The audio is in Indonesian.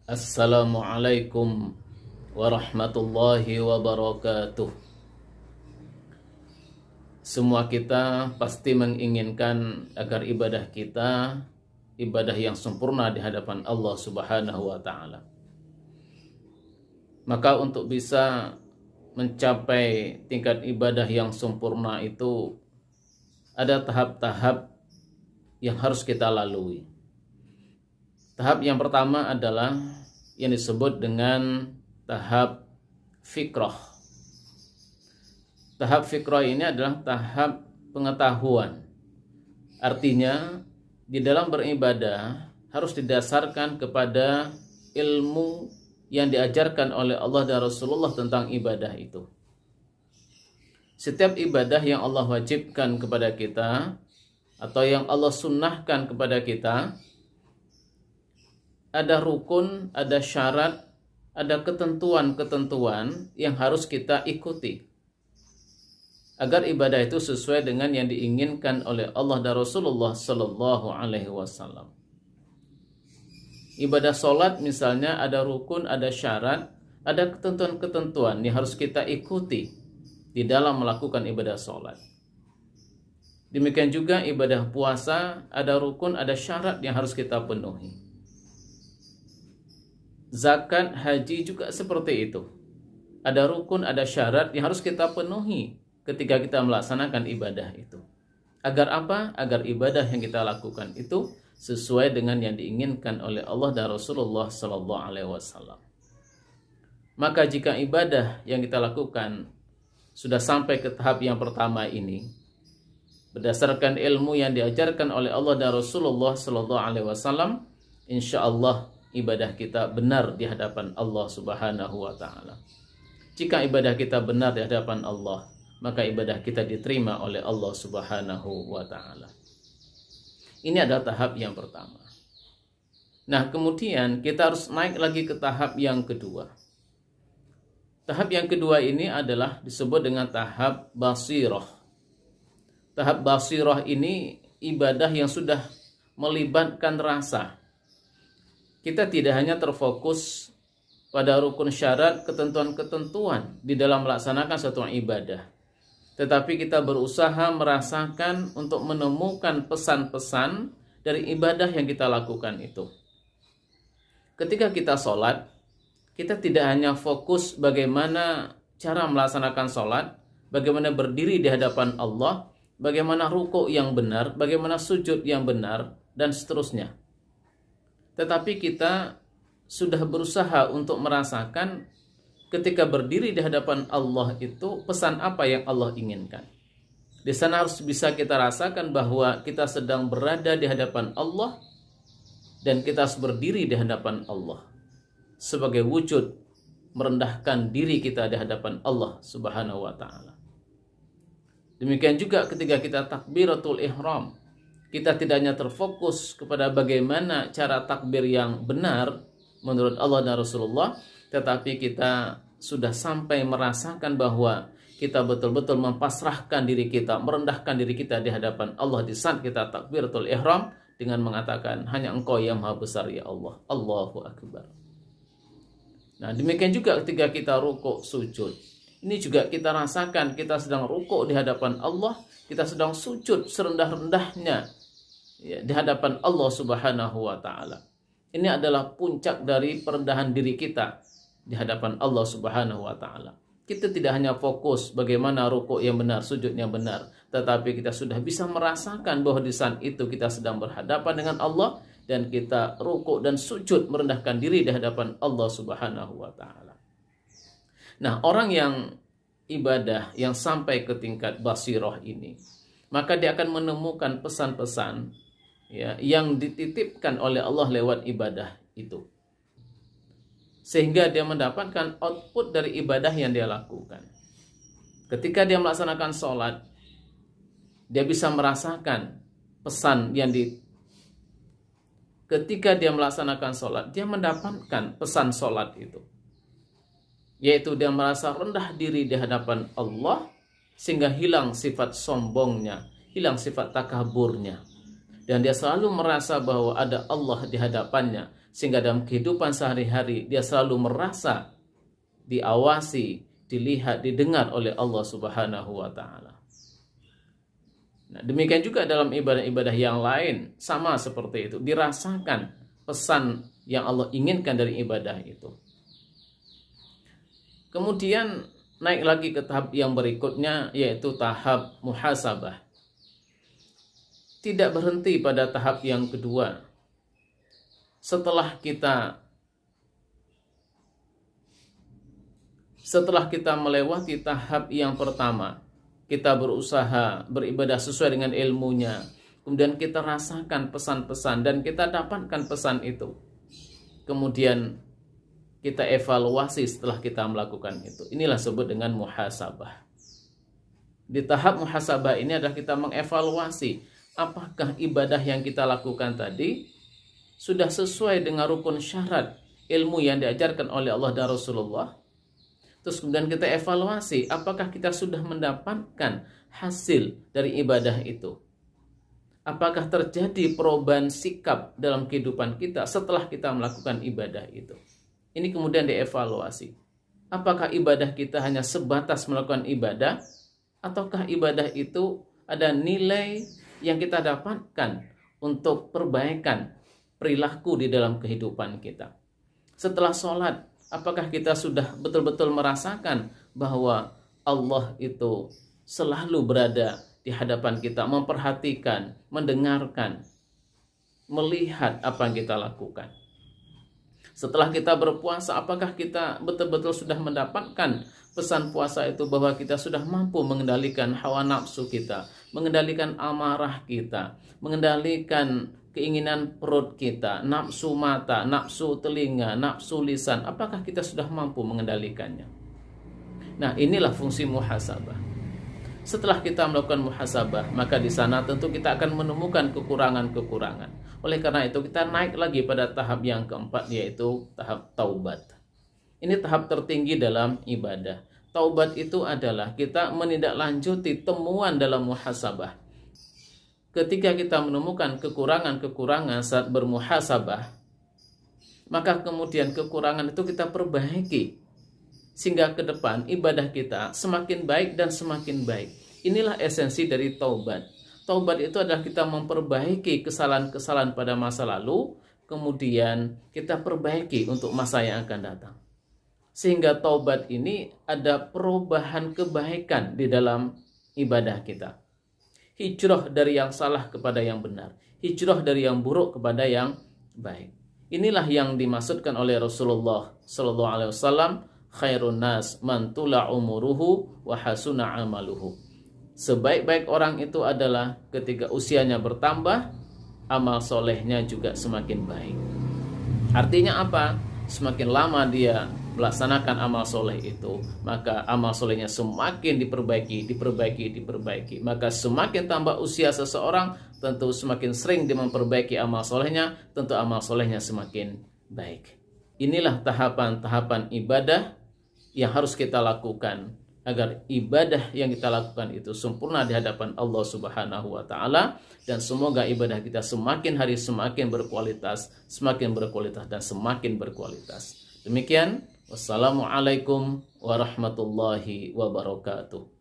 Assalamualaikum warahmatullahi wabarakatuh. Semua kita pasti menginginkan agar ibadah kita ibadah yang sempurna di hadapan Allah Subhanahu wa taala. Maka untuk bisa mencapai tingkat ibadah yang sempurna itu ada tahap-tahap yang harus kita lalui. Tahap yang pertama adalah yang disebut dengan tahap fikrah. Tahap fikrah ini adalah tahap pengetahuan. Artinya, di dalam beribadah harus didasarkan kepada ilmu yang diajarkan oleh Allah dan Rasulullah tentang ibadah itu. Setiap ibadah yang Allah wajibkan kepada kita atau yang Allah sunnahkan kepada kita, ada rukun, ada syarat, ada ketentuan-ketentuan yang harus kita ikuti agar ibadah itu sesuai dengan yang diinginkan oleh Allah dan Rasulullah Sallallahu Alaihi Wasallam. Ibadah solat misalnya ada rukun, ada syarat, ada ketentuan-ketentuan yang harus kita ikuti di dalam melakukan ibadah solat. Demikian juga ibadah puasa, ada rukun, ada syarat yang harus kita penuhi. Zakat, haji juga seperti itu. Ada rukun, ada syarat yang harus kita penuhi ketika kita melaksanakan ibadah itu. Agar apa? Agar ibadah yang kita lakukan itu sesuai dengan yang diinginkan oleh Allah dan Rasulullah Sallallahu Alaihi Wasallam. Maka jika ibadah yang kita lakukan sudah sampai ke tahap yang pertama ini, berdasarkan ilmu yang diajarkan oleh Allah dan Rasulullah Sallallahu Alaihi Wasallam, insya Allah ibadah kita benar di hadapan Allah Subhanahu wa taala. Jika ibadah kita benar di hadapan Allah, maka ibadah kita diterima oleh Allah Subhanahu wa taala. Ini adalah tahap yang pertama. Nah, kemudian kita harus naik lagi ke tahap yang kedua. Tahap yang kedua ini adalah disebut dengan tahap basirah. Tahap basirah ini ibadah yang sudah melibatkan rasa. Kita tidak hanya terfokus pada rukun syarat, ketentuan-ketentuan di dalam melaksanakan suatu ibadah, tetapi kita berusaha merasakan untuk menemukan pesan-pesan dari ibadah yang kita lakukan itu. Ketika kita sholat, kita tidak hanya fokus bagaimana cara melaksanakan sholat, bagaimana berdiri di hadapan Allah, bagaimana ruku' yang benar, bagaimana sujud yang benar, dan seterusnya. Tetapi kita sudah berusaha untuk merasakan ketika berdiri di hadapan Allah itu pesan apa yang Allah inginkan. Di sana harus bisa kita rasakan bahwa kita sedang berada di hadapan Allah dan kita harus berdiri di hadapan Allah sebagai wujud merendahkan diri kita di hadapan Allah Subhanahu wa taala. Demikian juga ketika kita takbiratul ihram, kita tidak hanya terfokus kepada bagaimana cara takbir yang benar menurut Allah dan Rasulullah, tetapi kita sudah sampai merasakan bahwa kita betul-betul mempasrahkan diri kita, merendahkan diri kita di hadapan Allah di saat kita takbiratul ihram dengan mengatakan, hanya Engkau yang maha besar ya Allah, Allahu Akbar. Nah, demikian juga ketika kita rukuk sujud. Ini juga kita rasakan kita sedang rukuk di hadapan Allah, kita sedang sujud serendah-rendahnya di hadapan Allah Subhanahu wa taala. Ini adalah puncak dari perendahan diri kita di hadapan Allah Subhanahu wa taala. Kita tidak hanya fokus bagaimana rukuk yang benar, sujud yang benar, tetapi kita sudah bisa merasakan bahwa di saat itu kita sedang berhadapan dengan Allah dan kita rukuk dan sujud merendahkan diri di hadapan Allah Subhanahu wa taala. Nah, orang yang ibadah yang sampai ke tingkat basirah ini, maka dia akan menemukan pesan-pesan yang dititipkan oleh Allah lewat ibadah itu, sehingga dia mendapatkan output dari ibadah yang dia lakukan. Ketika dia melaksanakan sholat, dia bisa merasakan pesan yang ketika dia melaksanakan sholat, dia mendapatkan pesan sholat itu, yaitu dia merasa rendah diri di hadapan Allah, sehingga hilang sifat sombongnya, hilang sifat takaburnya. Dan dia selalu merasa bahwa ada Allah di hadapannya. sehingga dalam kehidupan sehari-hari dia selalu merasa diawasi, dilihat, didengar oleh Allah Subhanahu wa taala. Nah, demikian juga dalam ibadah-ibadah yang lain sama seperti itu, dirasakan pesan yang Allah inginkan dari ibadah itu. Kemudian naik lagi ke tahap yang berikutnya, yaitu tahap muhasabah. Tidak berhenti pada tahap yang kedua. Setelah kita melewati tahap yang pertama, kita berusaha beribadah sesuai dengan ilmunya, kemudian kita rasakan pesan-pesan dan kita dapatkan pesan itu. Kemudian kita evaluasi setelah kita melakukan itu. Inilah disebut dengan muhasabah. Di tahap muhasabah ini adalah kita mengevaluasi apakah ibadah yang kita lakukan tadi sudah sesuai dengan rukun syarat ilmu yang diajarkan oleh Allah dan Rasulullah. Terus kemudian kita evaluasi apakah kita sudah mendapatkan hasil dari ibadah itu. Apakah terjadi perubahan sikap dalam kehidupan kita setelah kita melakukan ibadah itu. Ini kemudian dievaluasi. Apakah ibadah kita hanya sebatas melakukan ibadah, ataukah ibadah itu ada nilai yang kita dapatkan untuk perbaikan perilaku di dalam kehidupan kita. Setelah sholat, apakah kita sudah betul-betul merasakan bahwa Allah itu selalu berada di hadapan kita, memperhatikan, mendengarkan, melihat apa yang kita lakukan. Setelah kita berpuasa, apakah kita betul-betul sudah mendapatkan pesan puasa itu bahwa kita sudah mampu mengendalikan hawa nafsu kita, mengendalikan amarah kita, mengendalikan keinginan perut kita, nafsu mata, nafsu telinga, nafsu lisan. Apakah kita sudah mampu mengendalikannya? Nah, inilah fungsi muhasabah. Setelah kita melakukan muhasabah, maka di sana tentu kita akan menemukan kekurangan-kekurangan. Oleh karena itu kita naik lagi pada tahap yang keempat, yaitu tahap taubat. Ini tahap tertinggi dalam ibadah. Taubat itu adalah kita menindaklanjuti temuan dalam muhasabah. Ketika kita menemukan kekurangan-kekurangan saat bermuhasabah, maka kemudian kekurangan itu kita perbaiki. Sehingga ke depan ibadah kita semakin baik dan semakin baik. Inilah esensi dari taubat. Taubat itu adalah kita memperbaiki kesalahan-kesalahan pada masa lalu, kemudian kita perbaiki untuk masa yang akan datang. Sehingga taubat ini ada perubahan kebaikan di dalam ibadah kita. Hijrah dari yang salah kepada yang benar. Hijrah dari yang buruk kepada yang baik. Inilah yang dimaksudkan oleh Rasulullah SAW. Khairun nas man tula umuruhu wa hasuna amaluhu. Sebaik-baik orang itu adalah ketika usianya bertambah, amal solehnya juga semakin baik. Artinya apa? Semakin lama dia melaksanakan amal soleh itu, maka amal solehnya semakin diperbaiki. Maka semakin tambah usia seseorang, tentu semakin sering dia memperbaiki amal solehnya, tentu amal solehnya semakin baik. Inilah tahapan-tahapan ibadah yang harus kita lakukan agar ibadah yang kita lakukan itu sempurna di hadapan Allah Subhanahu wa taala, dan semoga ibadah kita semakin hari semakin berkualitas dan semakin berkualitas. Demikian, wassalamualaikum warahmatullahi wabarakatuh.